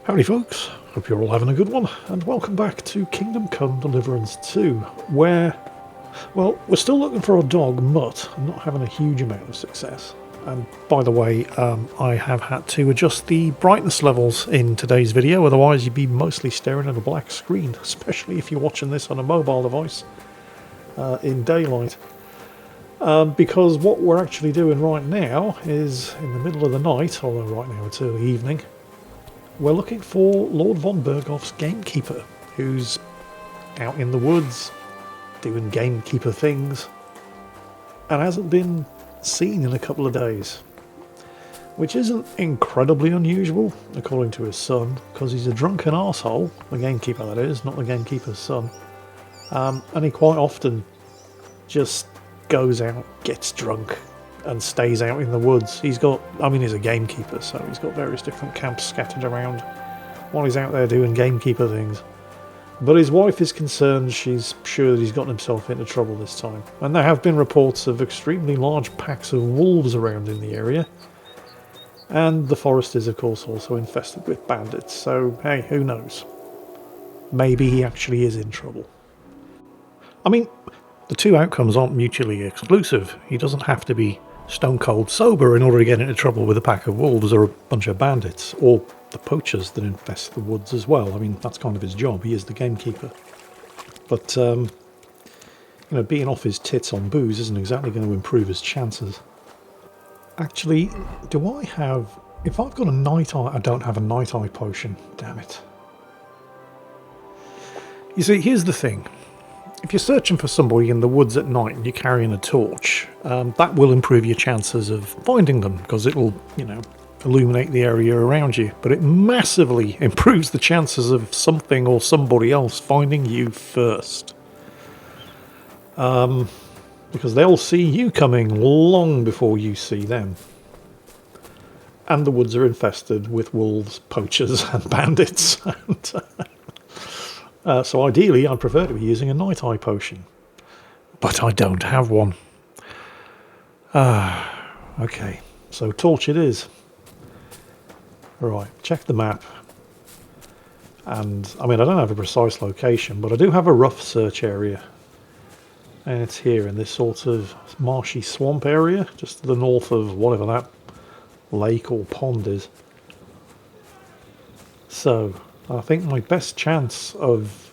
Howdy folks, hope you're all having a good one, and welcome back to Kingdom Come Deliverance 2, where, well, we're still looking for our dog Mutt and not having a huge amount of success. And by the way, I have had to adjust the brightness levels in today's video, otherwise you'd be mostly staring at a black screen, especially if you're watching this on a mobile device in daylight. Because what we're actually doing right now is, in the middle of the night, although right now it's early evening, we're looking for Lord von Berghoff's gamekeeper, who's out in the woods doing gamekeeper things and hasn't been seen in a couple of days, which isn't incredibly unusual according to his son, because he's a drunken arsehole, the gamekeeper that is, not the gamekeeper's son, and he quite often just goes out, gets drunk and stays out in the woods. He's got, I mean, he's a gamekeeper, so he's got various different camps scattered around while he's out there doing gamekeeper things. But his wife is concerned, she's sure that he's gotten himself into trouble this time. And there have been reports of extremely large packs of wolves around in the area. And the forest is, of course, also infested with bandits, so hey, who knows? Maybe he actually is in trouble. I mean, the two outcomes aren't mutually exclusive. He doesn't have to be stone cold sober in order to get into trouble with a pack of wolves or a bunch of bandits, or the poachers that infest the woods as well. I mean, that's kind of his job. He is the gamekeeper. But, you know, being off his tits on booze isn't exactly going to improve his chances. Actually, do I have... If I've got a night eye... I don't have a night eye potion. Damn it. You see, here's the thing. If you're searching for somebody in the woods at night and you're carrying a torch, that will improve your chances of finding them, because it will, you know, illuminate the area around you. But it massively improves the chances of something or somebody else finding you first. Because they'll see you coming long before you see them. And the woods are infested with wolves, poachers and bandits. So ideally, I'd prefer to be using a night eye potion. But I don't have one. Okay, so torch it is. Right, check the map. And, I mean, I don't have a precise location, but I do have a rough search area. And it's here in this sort of marshy swamp area, just to the north of whatever that lake or pond is. So, I think my best chance of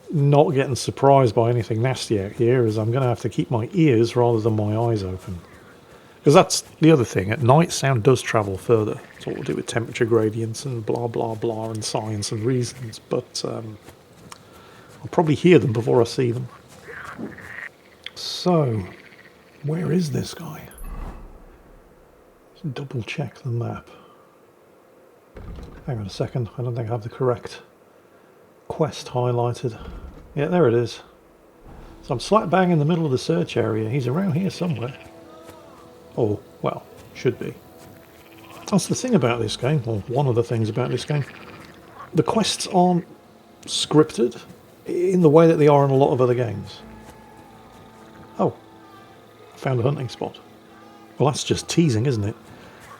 not getting surprised by anything nasty out here is I'm going to have to keep my ears rather than my eyes open. Because that's the other thing. At night, sound does travel further. It's all to do with temperature gradients and blah, blah, blah, and science and reasons. But I'll probably hear them before I see them. So, where is this guy? Let's double check the map. Hang on a second, I don't think I have the correct quest highlighted. Yeah, there it is. So I'm slap bang in the middle of the search area. He's around here somewhere. Or, well, should be. That's the thing about this game, or one of the things about this game. The quests aren't scripted in the way that they are in a lot of other games. Oh, I found a hunting spot. Well, that's just teasing, isn't it?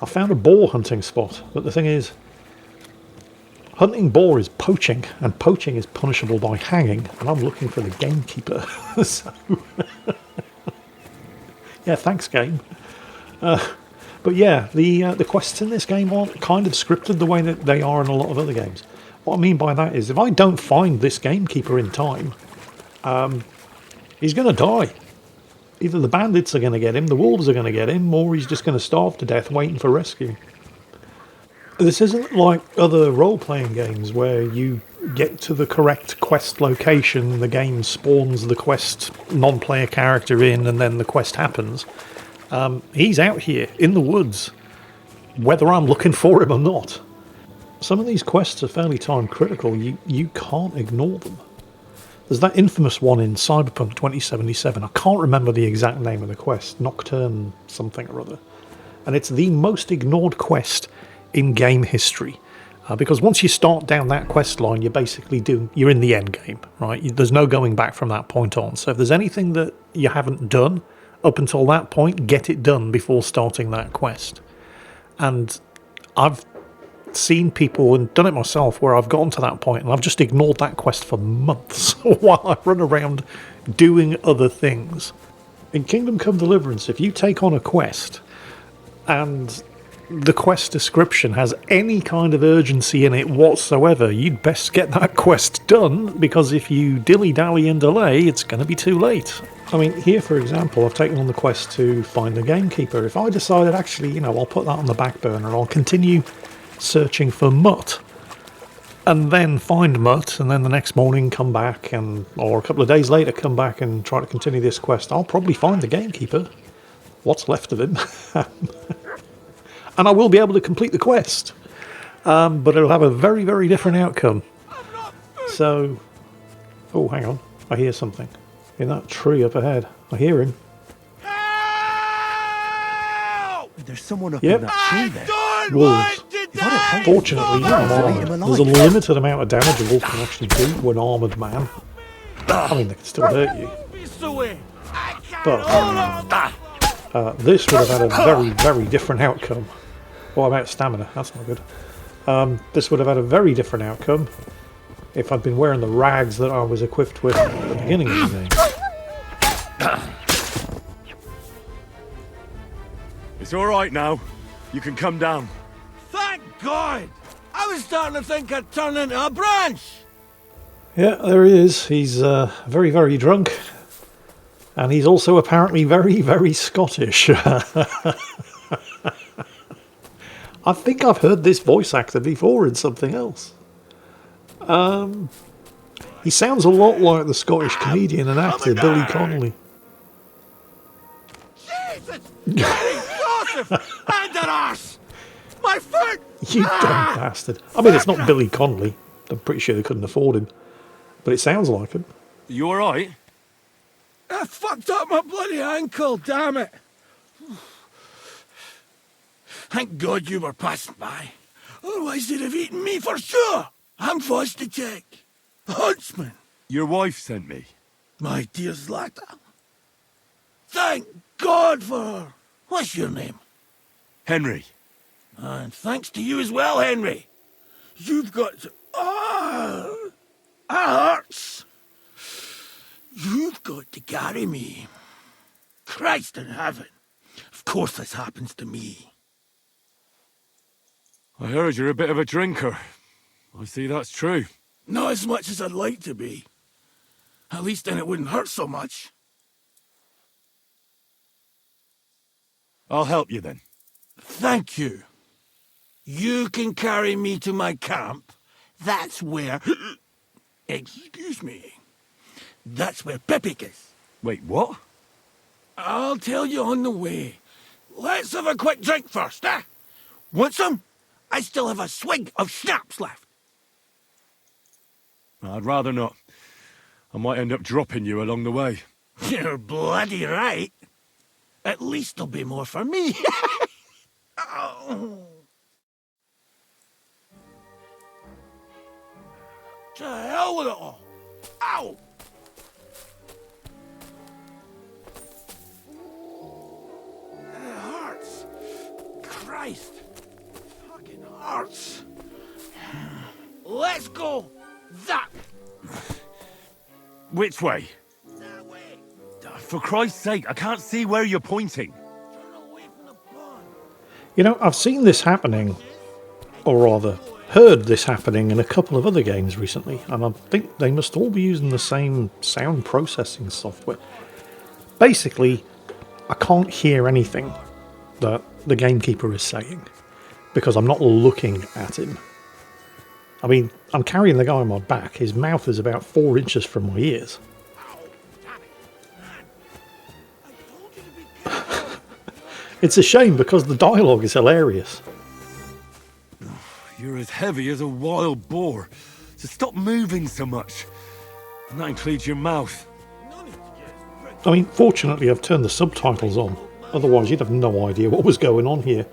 I found a boar hunting spot, but the thing is, hunting boar is poaching, and poaching is punishable by hanging, and I'm looking for the gamekeeper. So yeah, thanks, game. But yeah, the quests in this game aren't kind of scripted the way that they are in a lot of other games. What I mean by that is, if I don't find this gamekeeper in time, he's going to die. Either the bandits are going to get him, the wolves are going to get him, or he's just going to starve to death waiting for rescue. This isn't like other role-playing games where you get to the correct quest location, the game spawns the quest non-player character in, and then the quest happens. He's out here in the woods, whether I'm looking for him or not. Some of these quests are fairly time critical. You can't ignore them. There's that infamous one in Cyberpunk 2077. I can't remember the exact name of the quest. Nocturne something or other. And it's the most ignored quest in game history. Because once you start down that quest line, you're in the end game, right? There's no going back from that point on. So if there's anything that you haven't done up until that point, get it done before starting that quest. And I've seen people and done it myself where I've gotten to that point and I've just ignored that quest for months while I run around doing other things. In Kingdom Come Deliverance, if you take on a quest and the quest description has any kind of urgency in it whatsoever, you'd best get that quest done, because if you dilly-dally and delay, it's going to be too late. I mean, here, for example, I've taken on the quest to find the gamekeeper. If I decided, actually, you know, I'll put that on the back burner, I'll continue searching for Mutt, and then find Mutt, and then the next morning come back, or a couple of days later come back and try to continue this quest, I'll probably find the gamekeeper, what's left of him, and I will be able to complete the quest, but it'll have a very, very different outcome. So, oh, hang on, I hear something in that tree up ahead. I hear him. There's someone up in that tree there. Wolves. Fortunately, I'm armoured. There's a limited amount of damage a wolf can actually do to an armoured man. I mean, they can still hurt you. But this would have had a very, very different outcome. Oh, I'm out of stamina. That's not good. This would have had a very different outcome if I'd been wearing the rags that I was equipped with at the beginning of the game. It's all right now. You can come down. Thank God! I was starting to think I'd turn into a branch! Yeah, there he is. He's very, very drunk. And he's also apparently very, very Scottish. I think I've heard this voice actor before in something else. He sounds a lot like the Scottish comedian and actor Billy Connolly. Jesus! Joseph! And an arse! My foot! You dumb bastard. I mean, it's not Billy Connolly. I'm pretty sure they couldn't afford him. But it sounds like him. You all right? I fucked up my bloody ankle, damn it! Thank God you were passing by. Otherwise they'd have eaten me for sure. I'm forced to take. Huntsman. Your wife sent me. My dear Zlata. Thank God for her. What's your name? Henry. And thanks to you as well, Henry. You've got to... Ah! That hurts. You've got to carry me. Christ in heaven. Of course this happens to me. I heard you're a bit of a drinker. I see that's true. Not as much as I'd like to be. At least then it wouldn't hurt so much. I'll help you then. Thank you. You can carry me to my camp. That's where... Excuse me. That's where Pepik is. Wait, what? I'll tell you on the way. Let's have a quick drink first, eh? Want some? I still have a swig of schnapps left. I'd rather not. I might end up dropping you along the way. You're bloody right. At least there'll be more for me. Oh. To hell with it all. Ow! It hurts. Christ. Fucking hurts. Let's go that Which way? that way. For Christ's sake, I can't see where you're pointing. Turn away from the pond. You know, I've seen this happening, or rather, heard this happening in a couple of other games recently, and I think they must all be using the same sound processing software. Basically, I can't hear anything that the gamekeeper is saying, because I'm not looking at him. I mean, I'm carrying the guy on my back, his mouth is about 4 inches from my ears. It's a shame because the dialogue is hilarious. You're as heavy as a wild boar, so stop moving so much. And that includes your mouth. I mean, fortunately I've turned the subtitles on, otherwise you'd have no idea what was going on here.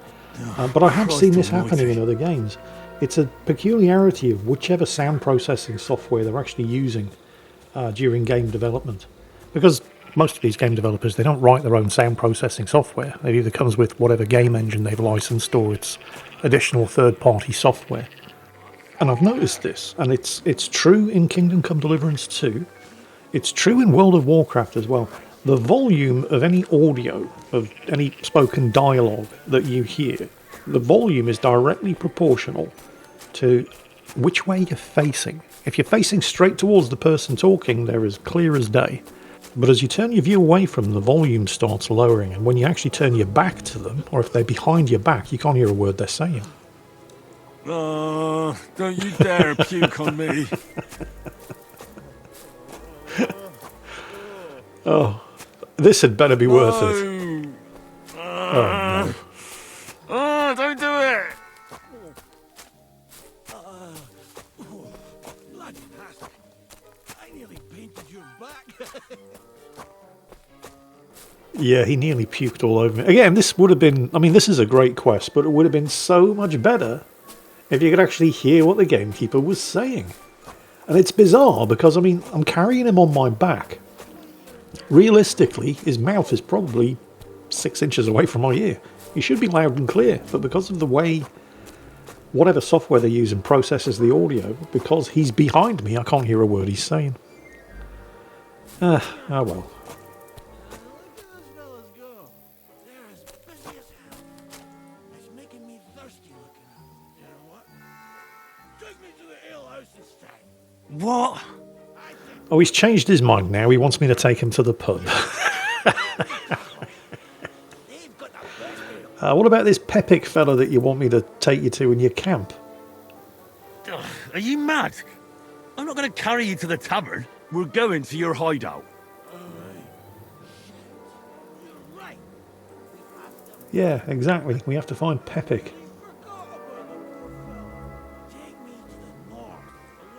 But I have Christ seen this almighty. happening in other games. It's a peculiarity of whichever sound processing software they're actually using during game development. Because most of these game developers, they don't write their own sound processing software. It either comes with whatever game engine they've licensed or it's additional third-party software. And I've noticed this, and it's true in Kingdom Come Deliverance 2. It's true in World of Warcraft as well. The volume of any audio, of any spoken dialogue that you hear, the volume is directly proportional to which way you're facing. If you're facing straight towards the person talking, they're as clear as day. But as you turn your view away from them, the volume starts lowering, and when you actually turn your back to them, or if they're behind your back, you can't hear a word they're saying. Oh, don't you dare puke on me. Oh, this had better be worth it. Oh, no. Oh, don't do it. Bloody nasty. I nearly painted your back. Yeah, he nearly puked all over me. Again, this would have been... I mean, this is a great quest, but it would have been so much better if you could actually hear what the gamekeeper was saying. And it's bizarre, because, I mean, I'm carrying him on my back. Realistically, his mouth is probably 6 inches away from my ear. He should be loud and clear, but because of the way whatever software they use and processes the audio, because he's behind me, I can't hear a word he's saying. Oh well. What? Oh, he's changed his mind now. He wants me to take him to the pub. What about this Pepic fella that you want me to take you to in your camp? Ugh, are you mad? I'm not going to carry you to the tavern. We're going to your hideout. Yeah, exactly. We have to find Pepic.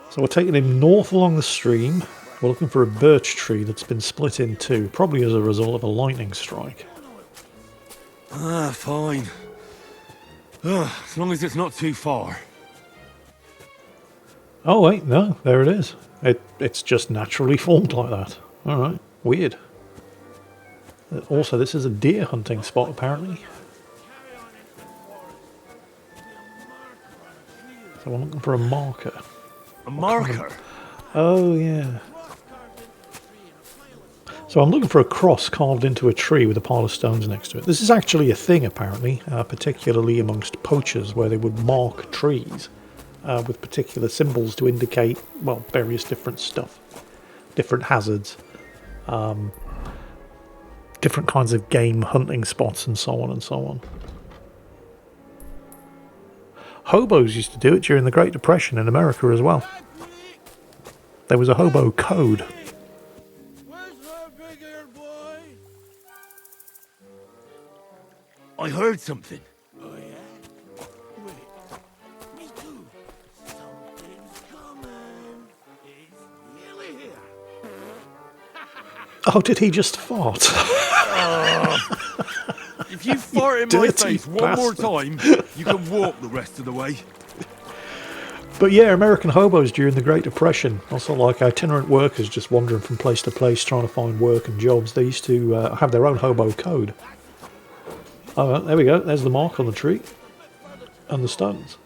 So we're taking him north along the stream. We're looking for a birch tree that's been split in two, probably as a result of a lightning strike. Ah, fine. Ugh, as long as it's not too far. Oh wait, no, there it is. It's just naturally formed like that. Alright, weird. Also, this is a deer hunting spot, apparently. So I'm looking for a marker. A marker? Oh, yeah. So I'm looking for a cross carved into a tree with a pile of stones next to it. This is actually a thing, apparently, particularly amongst poachers, where they would mark trees with particular symbols to indicate, well, various different stuff, different hazards, different kinds of game hunting spots, and so on and so on. Hobos used to do it during the Great Depression in America as well. There was a hobo code. Where's my big-eared boy? I heard something. Oh, yeah? Wait. Me too. Something's coming. It's nearly here. Oh, did he just fart? If you fart in my dirty face one more bastard. time, you can walk the rest of the way. But yeah, American hobos during the Great Depression, also like itinerant workers just wandering from place to place trying to find work and jobs, they used to have their own hobo code. Oh, there we go, there's the mark on the tree and the stones.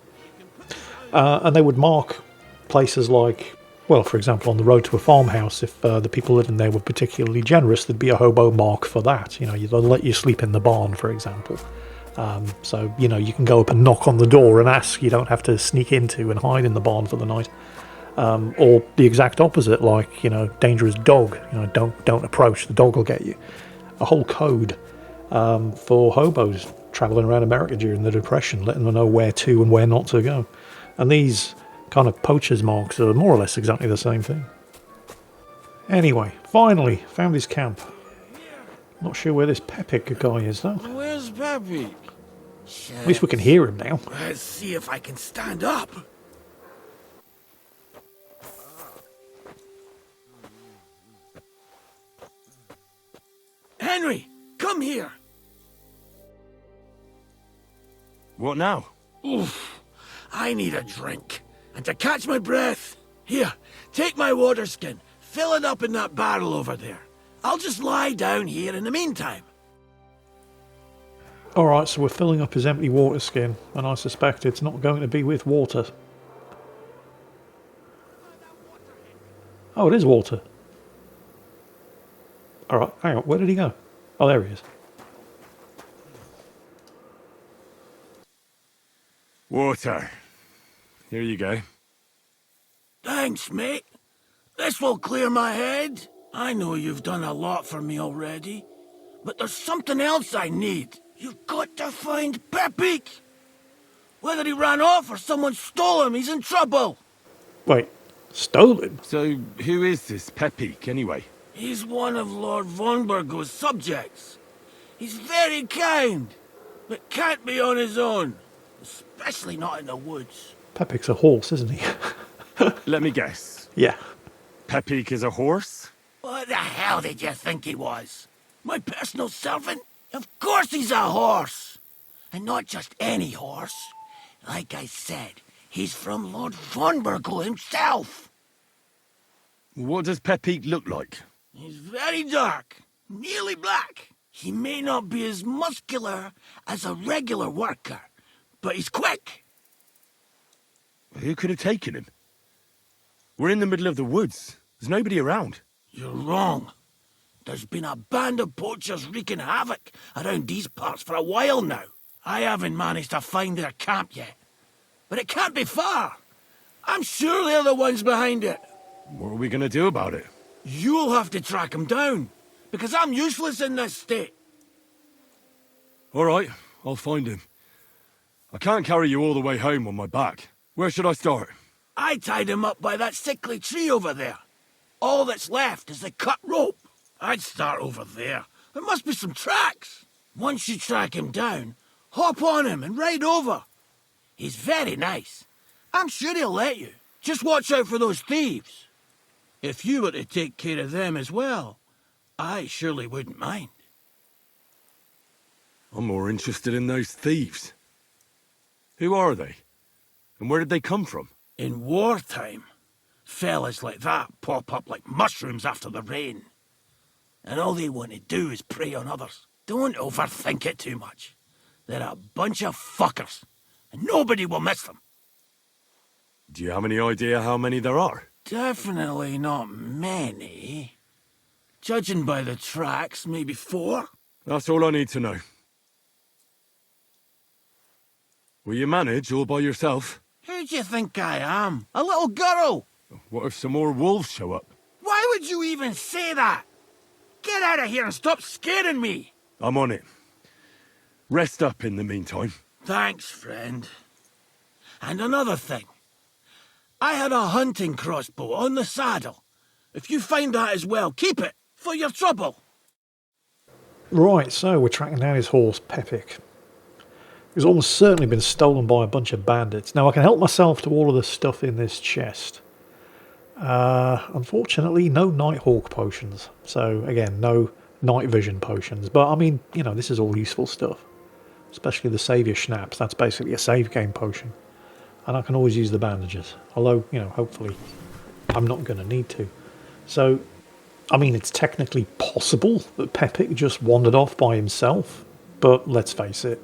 And they would mark places like, well, for example, on the road to a farmhouse, if the people living there were particularly generous, there'd be a hobo mark for that. You know, they'll let you sleep in the barn, for example. So, you know, you can go up and knock on the door and ask. You don't have to sneak into and hide in the barn for the night. Or the exact opposite, like, you know, dangerous dog. You know, don't approach, the dog will get you. A whole code for hobos travelling around America during the Depression, letting them know where to and where not to go. And these kind of poachers' marks are more or less exactly the same thing. Anyway, finally, found his camp. Not sure where this Pepic guy is, though. Where's Peppy? At least we can hear him now. Let's see if I can stand up. Henry, come here. What now? Oof, I need a drink. And to catch my breath, here, take my water skin. Fill it up in that barrel over there. I'll just lie down here in the meantime. Alright, so we're filling up his empty water skin, and I suspect it's not going to be with water. Oh, it is water. Alright, hang on, where did he go? Oh, there he is. Water. Here you go. Thanks, mate. This will clear my head. I know you've done a lot for me already, but there's something else I need. You've got to find Pepik. Whether he ran off or someone stole him, he's in trouble. Wait, stole him? So, who is this Pepik, anyway? He's one of Lord von Burgo's subjects. He's very kind, but can't be on his own, especially not in the woods. Pepik's a horse, isn't he? Let me guess. Yeah. Pepik is a horse? What the hell did you think he was? My personal servant? Of course he's a horse. And not just any horse. Like I said, he's from Lord von Burgo himself. What does Pepik look like? He's very dark, nearly black. He may not be as muscular as a regular worker, but he's quick. Who could have taken him? We're in the middle of the woods. There's nobody around. You're wrong. There's been a band of poachers wreaking havoc around these parts for a while now. I haven't managed to find their camp yet, but it can't be far. I'm sure they're the ones behind it. What are we going to do about it? You'll have to track them down, because I'm useless in this state. All right, I'll find him. I can't carry you all the way home on my back. Where should I start? I tied him up by that sickly tree over there. All that's left is the cut rope. I'd start over there. There must be some tracks. Once you track him down, hop on him and ride over. He's very nice. I'm sure he'll let you. Just watch out for those thieves. If you were to take care of them as well, I surely wouldn't mind. I'm more interested in those thieves. Who are they? And where did they come from? In wartime, fellas like that pop up like mushrooms after the rain. And all they want to do is prey on others. Don't overthink it too much. They're a bunch of fuckers, and nobody will miss them. Do you have any idea how many there are? Definitely not many. Judging by the tracks, maybe 4. That's all I need to know. Will you manage all by yourself? Who do you think I am? A little girl? What if some more wolves show up? Why would you even say that? Get out of here and stop scaring me! I'm on it. Rest up in the meantime. Thanks, friend. And another thing. I had a hunting crossbow on the saddle. If you find that as well, keep it, for your trouble. Right, so we're tracking down his horse, Pepik. He's almost certainly been stolen by a bunch of bandits. Now, I can help myself to all of the stuff in this chest. Unfortunately, no Nighthawk potions. So, again, no night vision potions. But, I mean, you know, this is all useful stuff. Especially the Saviour Schnapps. That's basically a save game potion. And I can always use the bandages. Although, you know, hopefully I'm not going to need to. So, I mean, it's technically possible that Pepik just wandered off by himself. But let's face it.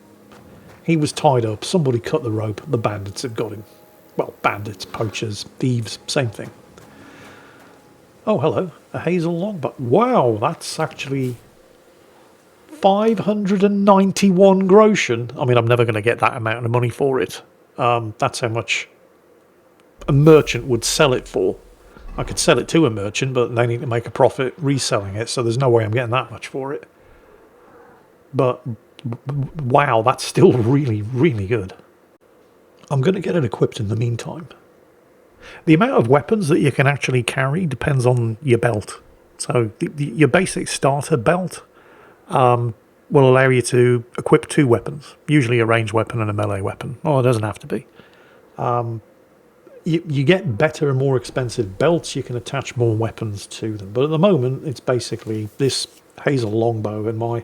He was tied up, somebody cut the rope, the bandits had got him. Well, bandits, poachers, thieves, same thing. Oh, hello, a hazel longbow. Wow, that's actually 591 groschen. I mean, I'm never going to get that amount of money for it. That's how much a merchant would sell it for. I could sell it to a merchant, but they need to make a profit reselling it, so there's no way I'm getting that much for it. But wow, that's still really, really good. I'm going to get it equipped in the meantime. The amount of weapons that you can actually carry depends on your belt. So your basic starter belt will allow you to equip 2 weapons, usually a ranged weapon and a melee weapon. Well, it doesn't have to be. You get better and more expensive belts, you can attach more weapons to them. But at the moment, it's basically this hazel longbow and my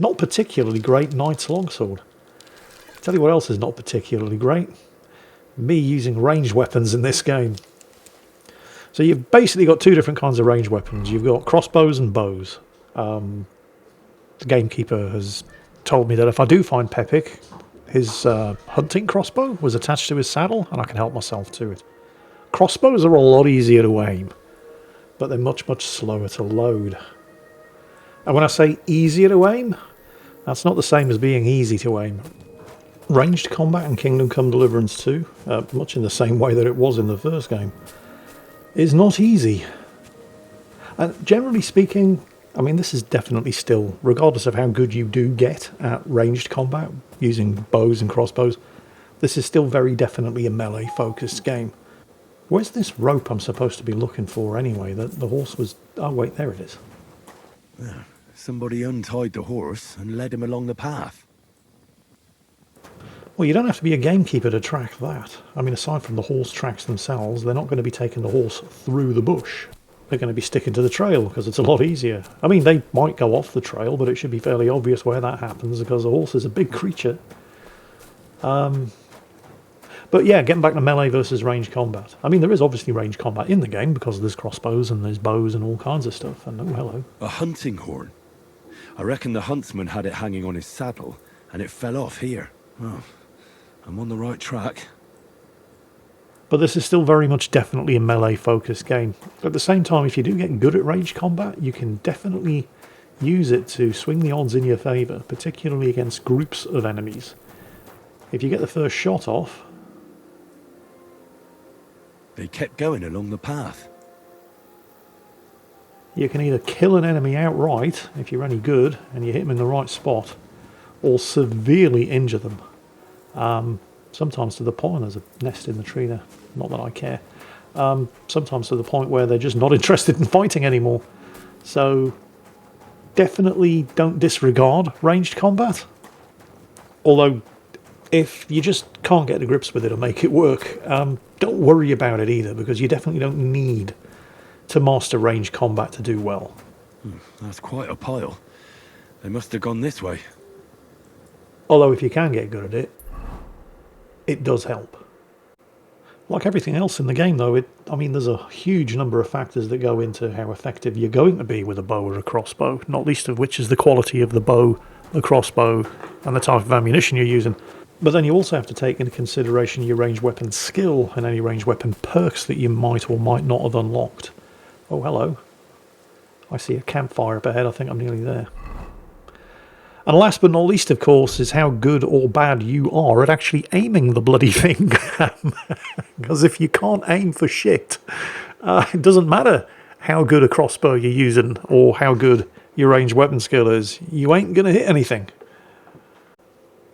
not particularly great knight's longsword. I'll tell you what else is not particularly great. Me using ranged weapons in this game. So you've basically got two different kinds of ranged weapons. You've got crossbows and bows. The gamekeeper has told me that if I do find Pepik, his hunting crossbow was attached to his saddle, and I can help myself to it. Crossbows are a lot easier to aim, but they're much, much slower to load. And when I say easier to aim, that's not the same as being easy to aim. Ranged combat in Kingdom Come Deliverance 2, much in the same way that it was in the first game, is not easy. And generally speaking, I mean, this is definitely still, regardless of how good you do get at ranged combat using bows and crossbows, this is still very definitely a melee-focused game. Where's this rope I'm supposed to be looking for anyway? That the horse was... Oh, wait, there it is. Somebody untied the horse and led him along the path. Well, you don't have to be a gamekeeper to track that. I mean, aside from the horse tracks themselves, they're not going to be taking the horse through the bush. They're going to be sticking to the trail because it's a lot easier. I mean, they might go off the trail, but it should be fairly obvious where that happens because the horse is a big creature. But yeah, getting back to melee versus ranged combat. I mean, there is obviously ranged combat in the game because there's crossbows and there's bows and all kinds of stuff. And oh, hello. A hunting horn. I reckon the huntsman had it hanging on his saddle, and it fell off here. Oh, I'm on the right track. But this is still very much definitely a melee-focused game. At the same time, if you do get good at ranged combat, you can definitely use it to swing the odds in your favour, particularly against groups of enemies. If you get the first shot off... They kept going along the path. You can either kill an enemy outright, if you're any good, and you hit them in the right spot, or severely injure them. Sometimes to the point, there's a nest in the tree there, not that I care. Sometimes to the point where they're just not interested in fighting anymore. So definitely don't disregard ranged combat. Although, if you just can't get to grips with it or make it work, don't worry about it either, because you definitely don't need to master ranged combat to do well. That's quite a pile. They must have gone this way. Although if you can get good at it, it does help. Like everything else in the game though, I mean there's a huge number of factors that go into how effective you're going to be with a bow or a crossbow, not least of which is the quality of the bow, the crossbow, and the type of ammunition you're using. But then you also have to take into consideration your ranged weapon skill and any ranged weapon perks that you might or might not have unlocked. Oh, hello. I see a campfire up ahead. I think I'm nearly there. And last but not least, of course, is how good or bad you are at actually aiming the bloody thing. Because if you can't aim for shit, it doesn't matter how good a crossbow you're using or how good your ranged weapon skill is. You ain't going to hit anything.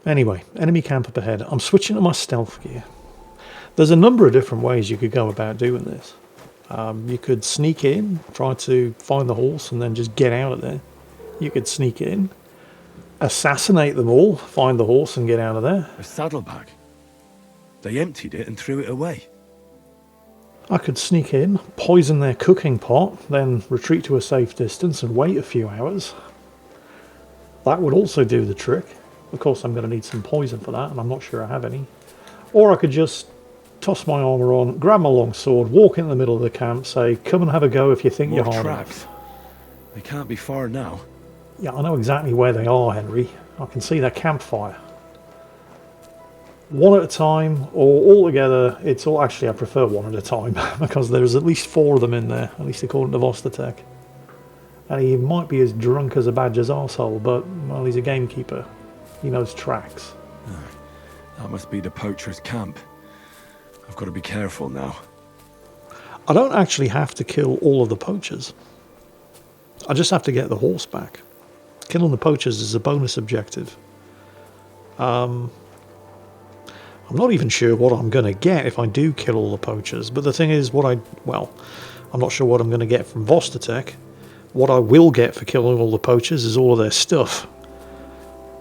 Anyway, enemy camp up ahead. I'm switching to my stealth gear. There's a number of different ways you could go about doing this. You could sneak in, try to find the horse and then just get out of there. You could sneak in, assassinate them all, find the horse and get out of there. A saddlebag. They emptied it and threw it away. I could sneak in, poison their cooking pot, then retreat to a safe distance and wait a few hours. That would also do the trick. Of course, I'm going to need some poison for that, and I'm not sure I have any. Or I could just toss my armour on, grab my long sword, walk in the middle of the camp, say, come and have a go if you think you're hard enough. They can't be far now. Yeah, I know exactly where they are, Henry. I can see their campfire. One at a time, or all together. It's all actually, I prefer one at a time, because there's at least 4 of them in there, at least according to Vostotech. And he might be as drunk as a badger's arsehole, but, well, he's a gamekeeper. He knows tracks. That must be the poacher's camp. I've got to be careful now. I don't actually have to kill all of the poachers. I just have to get the horse back. Killing the poachers is a bonus objective. I'm not even sure what I'm going to get if I do kill all the poachers. But the thing is, I'm not sure what I'm going to get from Vostotech. What I will get for killing all the poachers is all of their stuff.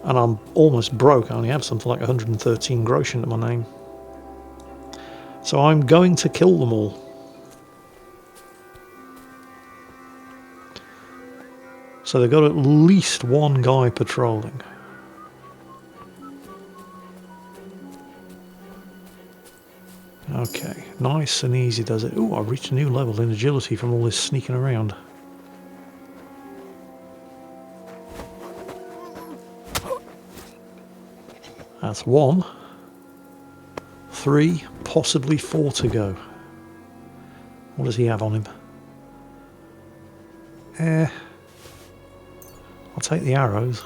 And I'm almost broke. I only have something like 113 groschen to my name. So I'm going to kill them all. So they've got at least one guy patrolling. Okay, nice and easy does it. Ooh, I reached a new level in agility from all this sneaking around. That's 1, 3, possibly 4 to go. What does he have on him? I'll take the arrows.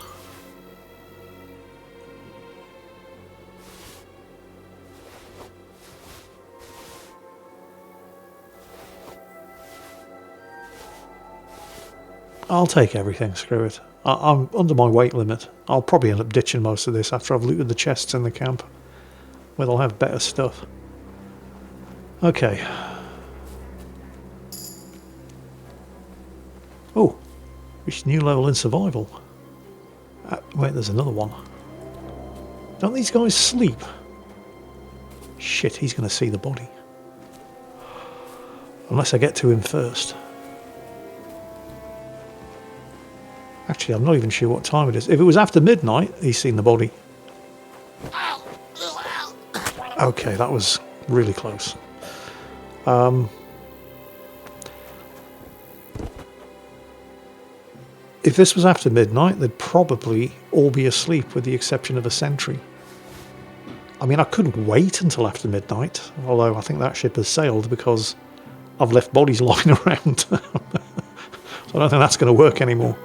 I'll take everything, screw it. I'm under my weight limit. I'll probably end up ditching most of this after I've looted the chests in the camp, where they'll have better stuff. Okay. Oh, reached a new level in survival. Wait, there's another one. Don't these guys sleep? Shit, he's going to see the body. Unless I get to him first. Actually, I'm not even sure what time it is. If it was after midnight, he's seen the body. Okay, that was really close. If this was after midnight, they'd probably all be asleep with the exception of a sentry. I mean, I couldn't wait until after midnight, although I think that ship has sailed because I've left bodies lying around. So I don't think that's going to work anymore.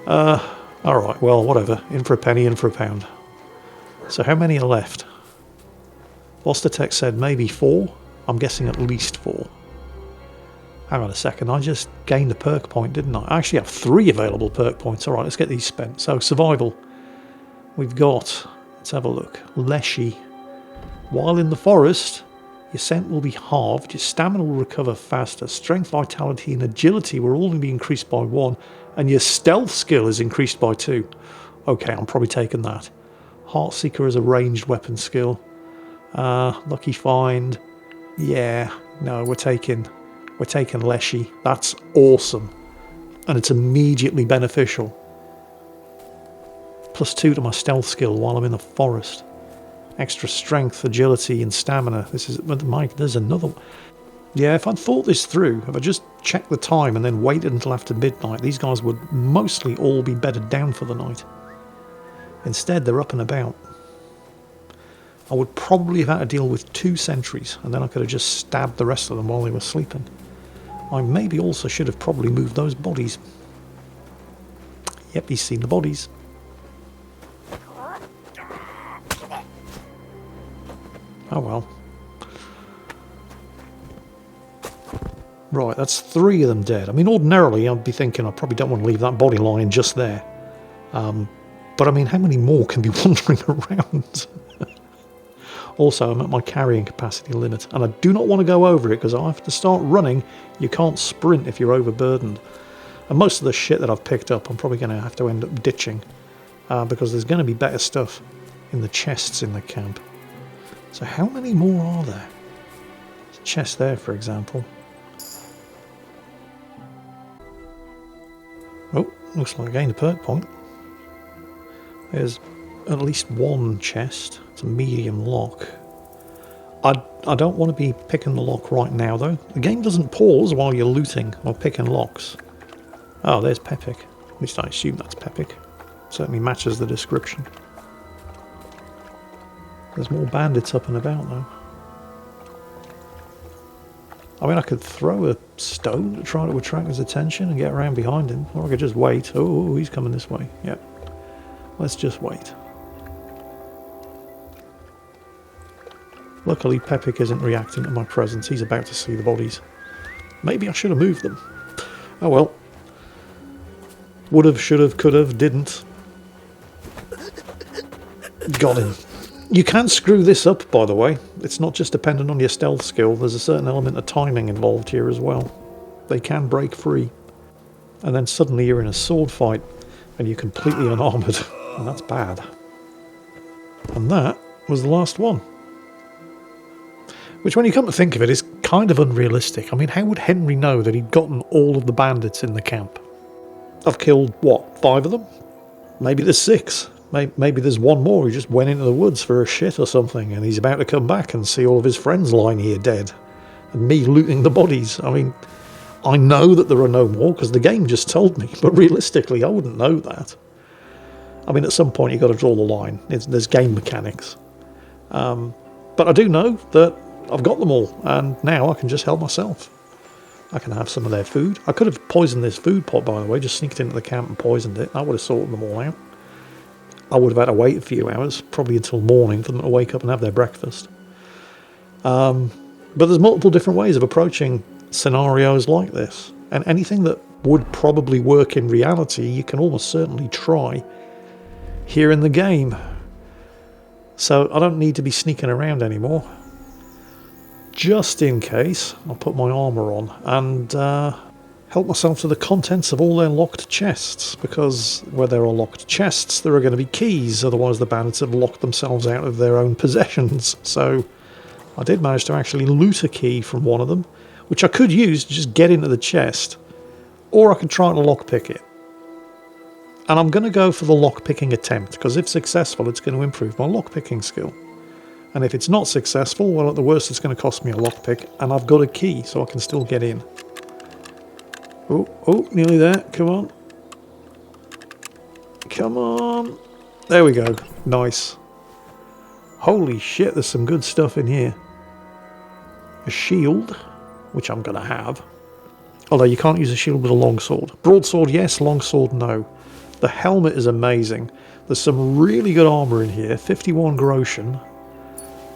Alright, well, whatever. In for a penny, in for a pound. So how many are left? Foster Tech said maybe 4. I'm guessing at least 4. Hang on a second, I just gained a perk point, didn't I? I actually have 3 available perk points. Alright, let's get these spent. So, survival. We've got, let's have a look. Leshy. While in the forest, your scent will be halved, your stamina will recover faster, strength, vitality and agility will all be increased by 1, and your stealth skill is increased by 2. Okay, I'm probably taking that. Heartseeker is a ranged weapon skill. Lucky find. Yeah, no, we're taking Leshy. That's awesome. And it's immediately beneficial. +2 to my stealth skill while I'm in the forest. Extra strength, agility and stamina. There's another one. Yeah, if I'd thought this through, if I just checked the time and then waited until after midnight, these guys would mostly all be bedded down for the night. Instead, they're up and about. I would probably have had to deal with 2 sentries, and then I could have just stabbed the rest of them while they were sleeping. I maybe also should have probably moved those bodies. Yep, he's seen the bodies. Oh well. Right, that's 3 of them dead. I mean, ordinarily I'd be thinking I probably don't want to leave that body lying just there. But I mean, how many more can be wandering around? Also, I'm at my carrying capacity limit, and I do not want to go over it because I have to start running. You can't sprint if you're overburdened. And most of the shit that I've picked up, I'm probably going to have to end up ditching because there's going to be better stuff in the chests in the camp. So how many more are there? There's a chest there, for example. Oh, looks like I gained a perk point. There's at least 1 chest. It's a medium lock. I don't want to be picking the lock right now, though. The game doesn't pause while you're looting or picking locks. Oh, there's Pepic. At least I assume that's Pepic. Certainly matches the description. There's more bandits up and about, though. I mean, I could throw a stone to try to attract his attention and get around behind him. Or I could just wait. Oh, he's coming this way. Yep. Let's just wait. Luckily, Pepic isn't reacting to my presence. He's about to see the bodies. Maybe I should have moved them. Oh well. Would have, should have, could have, didn't. Got him. You can screw this up, by the way. It's not just dependent on your stealth skill. There's a certain element of timing involved here as well. They can break free. And then suddenly you're in a sword fight and you're completely unarmoured. And that's bad. And that was the last one. Which, when you come to think of it, is kind of unrealistic. I mean, how would Henry know that he'd gotten all of the bandits in the camp? I've killed, what, 5 of them? Maybe there's 6. maybe there's one more who just went into the woods for a shit or something, and he's about to come back and see all of his friends lying here dead, and me looting the bodies. I mean, I know that there are no more because the game just told me, but realistically, I wouldn't know that. I mean, at some point you've got to draw the line. There's game mechanics. But I do know that I've got them all, and now I can just help myself. I can have some of their food. I could have poisoned this food pot, by the way, just sneaked into the camp and poisoned it. That would have sorted them all out. I would have had to wait a few hours, probably until morning, for them to wake up and have their breakfast. But there's multiple different ways of approaching scenarios like this. And anything that would probably work in reality, you can almost certainly try here in the game. So I don't need to be sneaking around anymore. Just in case, I'll put my armour on and help myself to the contents of all their locked chests, because where there are locked chests there are going to be keys, otherwise the bandits have locked themselves out of their own possessions. So I did manage to actually loot a key from one of them, which I could use to just get into the chest, or I could try and lockpick it. And I'm going to go for the lockpicking attempt, because if successful it's going to improve my lockpicking skill. And if it's not successful, well, at the worst it's going to cost me a lockpick, and I've got a key, so I can still get in. Oh, nearly there. Come on. Come on. There we go. Nice. Holy shit, there's some good stuff in here. A shield, which I'm going to have. Although you can't use a shield with a longsword. Broadsword, yes. Longsword, no. The helmet is amazing. There's some really good armour in here. 51 groschen.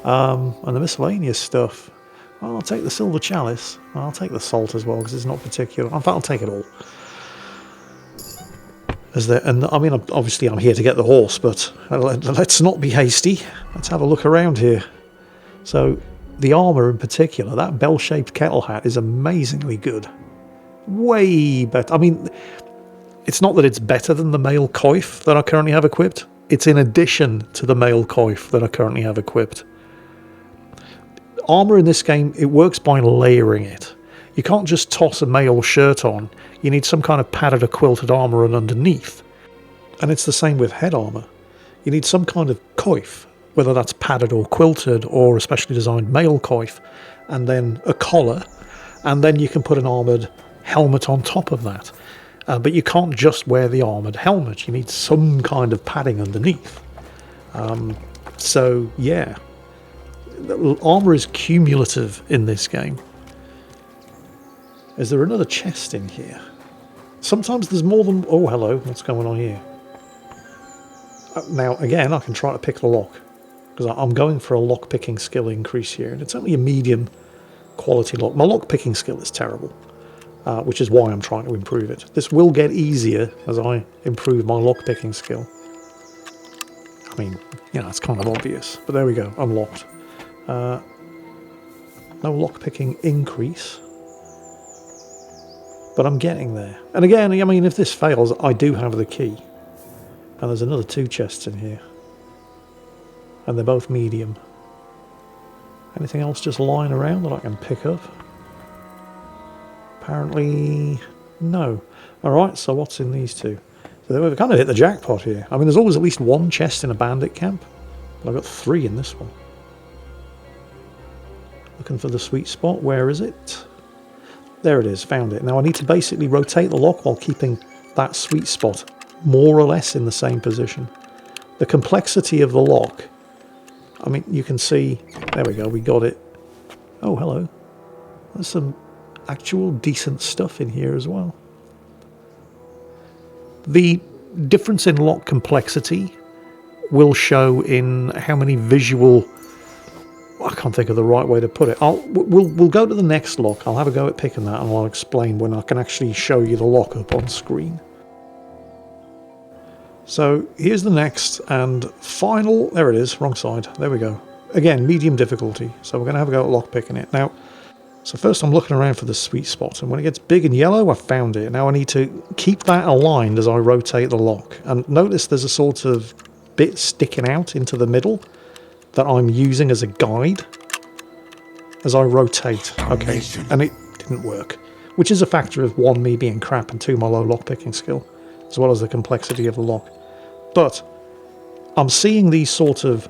And the miscellaneous stuff. Well, I'll take the silver chalice. I'll take the salt as well, because it's not particular. In fact, I'll take it all. And I mean, obviously I'm here to get the horse, but let's not be hasty. Let's have a look around here. So, the armour in particular, that bell-shaped kettle hat is amazingly good. Way better. I mean, it's not that it's better than the mail coif that I currently have equipped. It's in addition to the mail coif that I currently have equipped. Armour in this game, it works by layering it. You can't just toss a mail shirt on. You need some kind of padded or quilted armour underneath. And it's the same with head armour. You need some kind of coif, whether that's padded or quilted or a specially designed mail coif, and then a collar, and then you can put an armoured helmet on top of that. But you can't just wear the armoured helmet. You need some kind of padding underneath. So, yeah. Armour is cumulative in this game. Is there another chest in here? Sometimes there's more than... Oh, hello. What's going on here? Now, again, I can try to pick the lock, because I'm going for a lock-picking skill increase here, and it's only a medium quality lock. My lock-picking skill is terrible, which is why I'm trying to improve it. This will get easier as I improve my lock-picking skill. I mean, you know, it's kind of obvious, but there we go. Unlocked. No lockpicking increase, but I'm getting there. And again, I mean, if this fails, I do have the key. And there's another 2 chests in here, and they're both medium. Anything else just lying around that I can pick up? Apparently no. Alright, so what's in these 2? So we've kind of hit the jackpot here. I mean, there's always at least 1 chest in a bandit camp, but I've got 3 in this one. Looking for the sweet spot. Where is it? There it is. Found it. Now I need to basically rotate the lock while keeping that sweet spot more or less in the same position. The complexity of the lock. I mean, you can see... There we go. We got it. Oh, hello. There's some actual decent stuff in here as well. The difference in lock complexity will show in how many visual... I can't think of the right way to put it. We'll go to the next lock. I'll have a go at picking that, and I'll explain when I can actually show you the lock up on screen. So here's the next and final. There it is, wrong side. There we go. Again, medium difficulty. So we're going to have a go at lock picking it. Now, so first I'm looking around for the sweet spot, and when it gets big and yellow, I found it. Now I need to keep that aligned as I rotate the lock. And notice there's a sort of bit sticking out into the middle that I'm using as a guide as I rotate. Okay, and it didn't work, which is a factor of 1, me being crap, and 2, my low lockpicking skill, as well as the complexity of the lock. But I'm seeing these sort of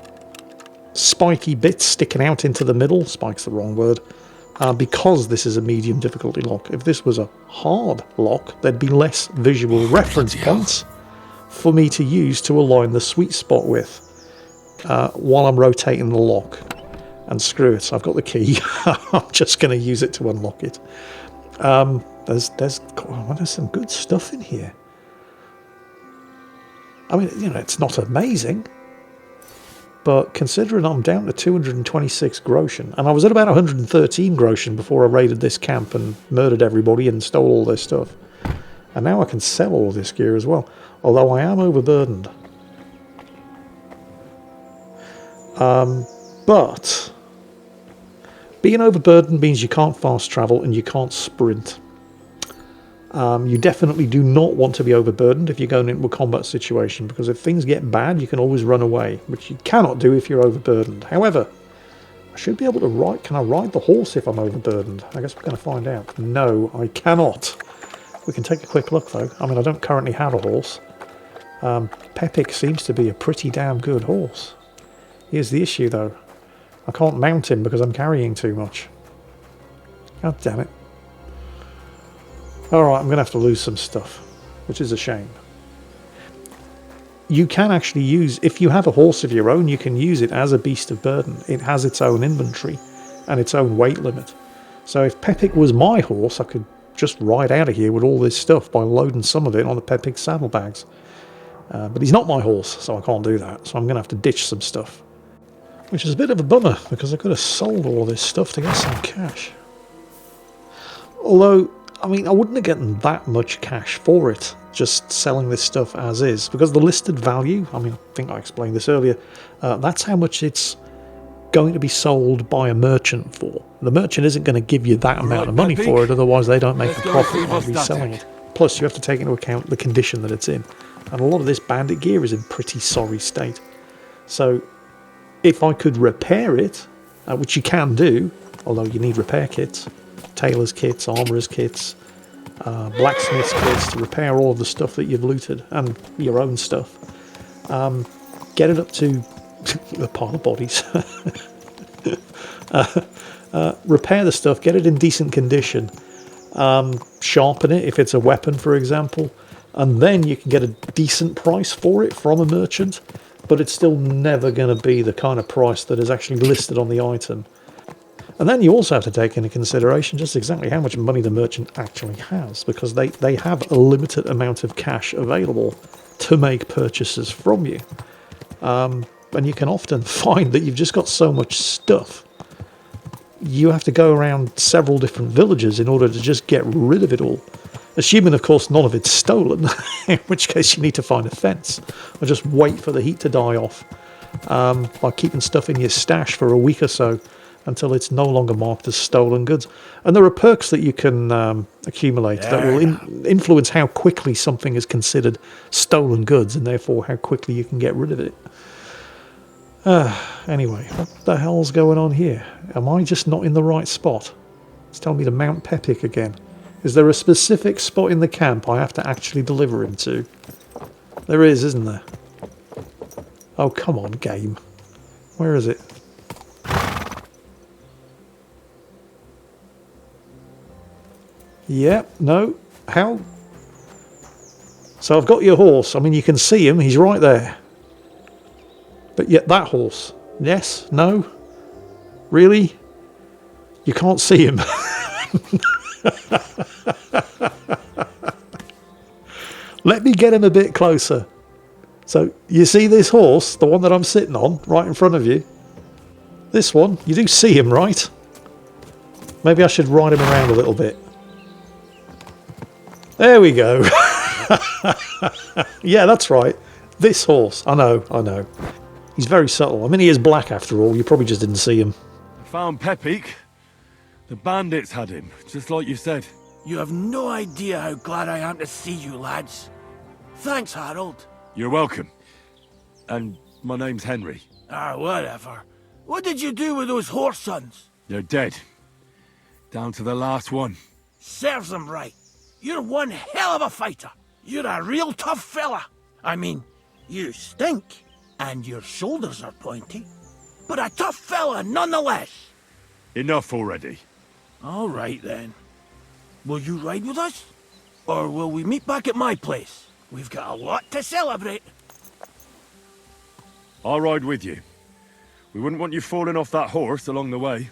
spiky bits sticking out into the middle. Spike's the wrong word. Because this is a medium difficulty lock. If this was a hard lock, there'd be less visual reference points for me to use to align the sweet spot with while I'm rotating the lock. And screw it, I've got the key. I'm just going to use it to unlock it. There's some good stuff in here. I mean, you know, it's not amazing. But considering I'm down to 226 groschen, and I was at about 113 groschen before I raided this camp and murdered everybody and stole all their stuff. And now I can sell all this gear as well. Although I am overburdened. But being overburdened means you can't fast travel and you can't sprint. You definitely do not want to be overburdened if you're going into a combat situation, because if things get bad, you can always run away, which you cannot do if you're overburdened. However, I should be able to ride. Can I ride the horse if I'm overburdened? I guess we're going to find out. No, I cannot. We can take a quick look, though. I mean, I don't currently have a horse. Pepik seems to be a pretty damn good horse. Here's the issue, though. I can't mount him because I'm carrying too much. God damn it. Alright, I'm going to have to lose some stuff, which is a shame. You can actually use, if you have a horse of your own, you can use it as a beast of burden. It has its own inventory and its own weight limit. So if Pepik was my horse, I could just ride out of here with all this stuff by loading some of it on the Pepik saddlebags. But he's not my horse, so I can't do that. So I'm going to have to ditch some stuff. Which is a bit of a bummer, because I could have sold all this stuff to get some cash. Although, I mean, I wouldn't have gotten that much cash for it, just selling this stuff as is, because the listed value, I mean, I think I explained this earlier, that's how much it's going to be sold by a merchant for. The merchant isn't going to give you that amount of money for it, otherwise they don't make a profit by reselling it. Plus, you have to take into account the condition that it's in. And a lot of this bandit gear is in pretty sorry state. So, if I could repair it, which you can do, although you need repair kits, tailor's kits, armourer's kits, blacksmith's kits to repair all of the stuff that you've looted and your own stuff. Get it up to the pile of bodies. Repair the stuff, get it in decent condition, sharpen it if it's a weapon, for example, and then you can get a decent price for it from a merchant, but it's still never going to be the kind of price that is actually listed on the item. And then you also have to take into consideration just exactly how much money the merchant actually has, because they have a limited amount of cash available to make purchases from you. And you can often find that you've just got so much stuff, you have to go around several different villages in order to just get rid of it all. Assuming, of course, none of it's stolen, in which case you need to find a fence, or just wait for the heat to die off by keeping stuff in your stash for a week or so, until it's no longer marked as stolen goods. And there are perks that you can accumulate that will influence how quickly something is considered stolen goods, and therefore how quickly you can get rid of it. Anyway, what the hell's going on here? Am I just not in the right spot? It's telling me to mount Pepik again. Is there a specific spot in the camp I have to actually deliver him to? There is, isn't there? Oh, come on, game. Where is it? Yeah, no. How? So I've got your horse. I mean, you can see him. He's right there. But yet that horse. Yes? No? Really? You can't see him. Let me get him a bit closer. So, you see this horse? The one that I'm sitting on, right in front of you? This one? You do see him, right? Maybe I should ride him around a little bit. There we go. Yeah, that's right. This horse. I know. He's very subtle. I mean, he is black after all. You probably just didn't see him. I found Pepik. The bandits had him, just like you said. You have no idea how glad I am to see you, lads. Thanks, Harold. You're welcome. And my name's Henry. Whatever. What did you do with those horse sons? They're dead. Down to the last one. Serves them right. You're one hell of a fighter. You're a real tough fella. I mean, you stink. and your shoulders are pointy, but a tough fella nonetheless. Enough already. All right then. Will you ride with us? Or will we meet back at my place? We've got a lot to celebrate. I'll ride with you. We wouldn't want you falling off that horse along the way.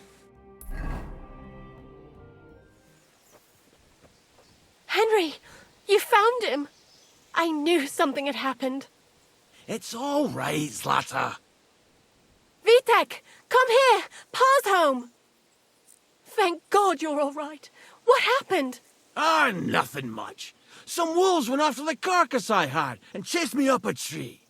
Henry, you found him. I knew something had happened. It's all right, Zlata. Vitek, come here. Pa's home. Thank God you're all right. What happened? Ah, nothing much. Some wolves went after the carcass I had and chased me up a tree.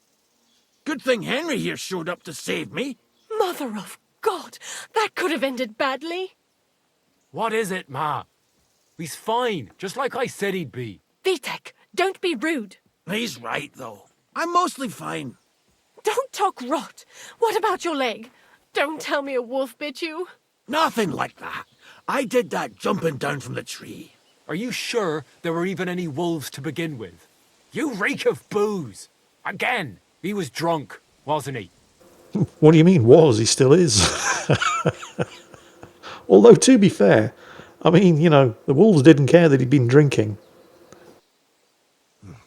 Good thing Henry here showed up to save me. Mother of God, that could have ended badly. What is it, Ma? He's fine, just like I said he'd be. Vitek, don't be rude. He's right, though. I'm mostly fine. Don't talk rot. What about your leg? Don't tell me a wolf bit you. Nothing like that. I did that jumping down from the tree. Are you sure there were even any wolves to begin with? You reek of booze. Again, he was drunk, wasn't he? What do you mean was? He still is. Although, to be fair, I mean, you know, the wolves didn't care that he'd been drinking.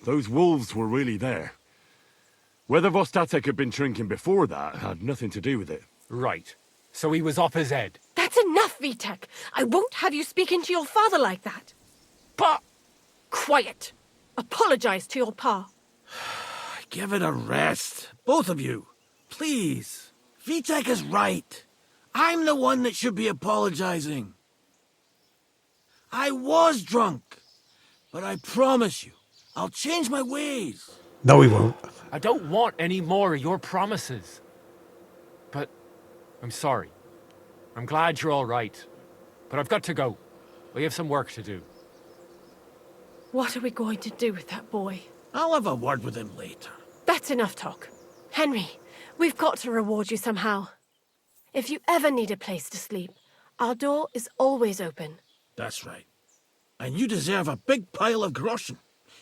Those wolves were really there. Whether Vostatek had been drinking before that had nothing to do with it. Right. So he was off his head. That's enough, Vitek. I won't have you speaking to your father like that. But Quiet. Apologize to your pa. Give it a rest. Both of you. Please. Vitek is right. I'm the one that should be apologizing. I was drunk. But I promise you, I'll change my ways. No, he won't. I don't want any more of your promises. But I'm sorry. I'm glad you're all right. But I've got to go. We have some work to do. What are we going to do with that boy? I'll have a word with him later. That's enough talk. Henry, we've got to reward you somehow. If you ever need a place to sleep, our door is always open. That's right. And you deserve a big pile of groschen.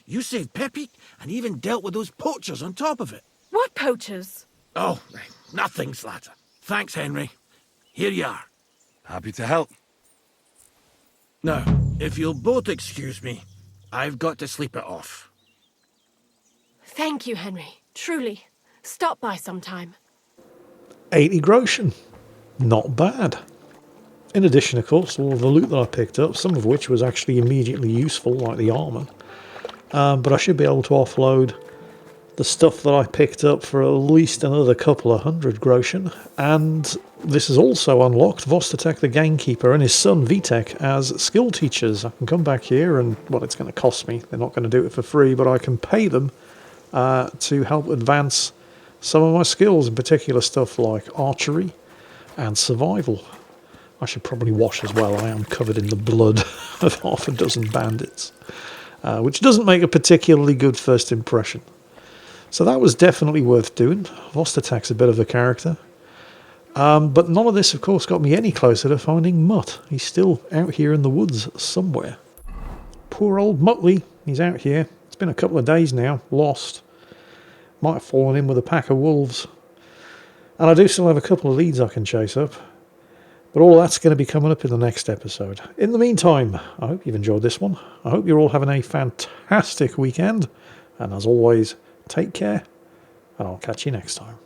You saved Peppy and even dealt with those poachers on top of it. What poachers? Oh, nothing, Slatter. Thanks, Henry. Here you are. Happy to help. Now, if you'll both excuse me, I've got to sleep it off. Thank you, Henry. Truly. Stop by sometime. 80 groschen. Not bad. In addition, of course, to all of the loot that I picked up, some of which was actually immediately useful, like the armour. But I should be able to offload the stuff that I picked up for at least another couple of 100 groschen. And this has also unlocked Vostatek the Gamekeeper and his son Vitek as skill teachers. I can come back here and, well, it's going to cost me. They're not going to do it for free, but I can pay them to help advance some of my skills, in particular stuff like archery and survival. I should probably wash as well. I am covered in the blood of half a dozen bandits, which doesn't make a particularly good first impression. So that was definitely worth doing. Vostatek's a bit of a character. But none of this, of course, got me any closer to finding Mutt. He's still out here in the woods somewhere. Poor old Muttley. He's out here. It's been a couple of days now. Lost. Might have fallen in with a pack of wolves. And I do still have a couple of leads I can chase up. But all that's going to be coming up in the next episode. In the meantime, I hope you've enjoyed this one. I hope you're all having a fantastic weekend. And as always, take care. And I'll catch you next time.